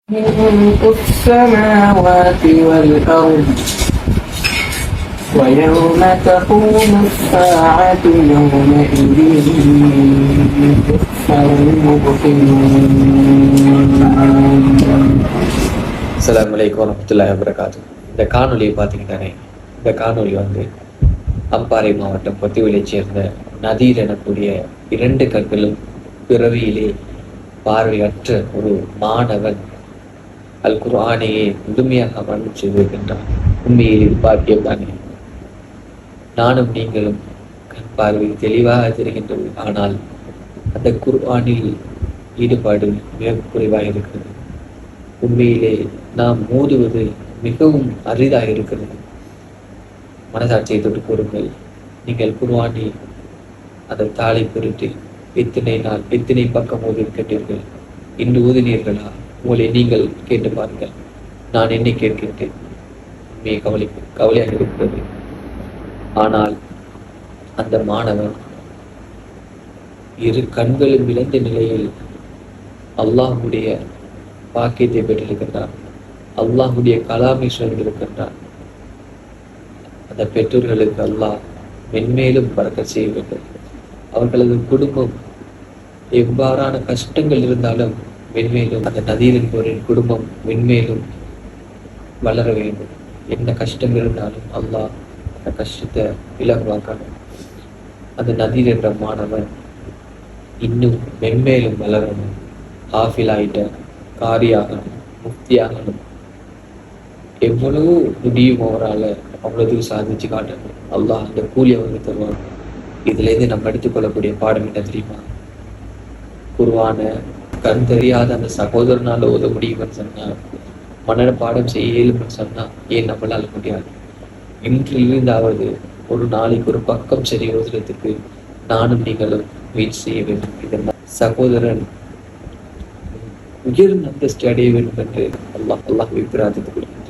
ملك السماوات والأرض ويوم تقوم الساعة يومئذ يخسر المبطلون. அஸ்ஸலாமு அலைக்கும் வரஹ்மத்துல்லாஹி வபரகாத்துஹு. இந்த காணொலியை பார்த்தீங்கன்னானே, இந்த காணொலி அம்பாறை மாவட்டம் பொத்திவெளியைச் சேர்ந்த நதீர் எனக்கூடிய 2 கண்களும் பிறவியிலே பார்வையற்ற ஒரு மாணவன் அல் குர்ஆனையே முழுமையாக மரணம் செய்திருக்கின்றான். உண்மையில் இது பாக்கியம் தானே. நானும் நீங்களும் கண் பார்வை தெளிவாக தெரிகின்றது, ஆனால் அந்த குர்ஆனில் ஈடுபாடு மிக குறைவாக இருக்கிறது. உண்மையிலே நாம் மோதுவது மிகவும் அரிதாக இருக்கிறது. மனசாட்சியை தொட்டு கூறுங்கள், நீங்கள் குர்ஆனில் அந்த தாளை பொருட்டு எத்தனை பக்கம் ஓதி கேட்டீர்கள்? இன்று ஓதினீர்களா? உங்களை நீங்கள் கேட்டு பாருங்கள். நான் என்னை கேட்கின்றேன். உண்மையை கவலையாக இருக்கிறது. ஆனால் அந்த மாணவன் 2 கண்களும் இழந்த நிலையில் அல்லாஹ்வுடைய பாக்கியத்தை பெற்றிருக்கின்றான். அல்லாஹ்வுடைய கலாமை சொல்லியிருக்கின்றான். அந்த பெற்றோர்களுக்கு அல்லாஹ் மென்மேலும் பறக்கச் செய்ய வேண்டும். அவர்களது குடும்பம் எவ்வாறான கஷ்டங்கள் இருந்தாலும் மென்மேலும் அந்த நதீர் என்பவரின் குடும்பம் மென்மேலும் வளர வேண்டும். என்ன கஷ்டம் இருந்தாலும் அல்லாஹ் அந்த கஷ்டத்தை இலகுவாக்கணும். அந்த நதீர் என்ற மாணவன் இன்னும் மென்மேலும் வளரணும். ஹாஃபில் ஆயிட்ட காரியாகணும், முஃப்தியாகணும். எவ்வளவு முடியும் அவரால் அவ்வளவு சாதிச்சு காட்டணும். அல்லாஹ் அந்த கூலி அவருக்கு தருவான். இதுலேருந்து நம்ம எடுத்துக்கொள்ளக்கூடிய பாடம் என்ன தெரியுமா? குர்ஆன கண் தெரியாத அந்த சகோதரனால ஓத முடியும்னு சொன்னா, மன்னர் பாடம் செய்ய இயலும்னு சொன்னா, ஏன் நம்மளால முடியாது? இன்றிலிருந்தாவது ஒரு நாளைக்கு ஒரு பக்கம் சரி ஓதுறதுக்கு நானும் நீங்களும் முயற்சி செய்ய வேண்டும். இதெல்லாம் சகோதரன் உயர்ந்த அந்தஸ்து அடைய வேண்டும் என்று அல்லாஹ் பிரார்த்தித்துக் கொள்கிறேன்.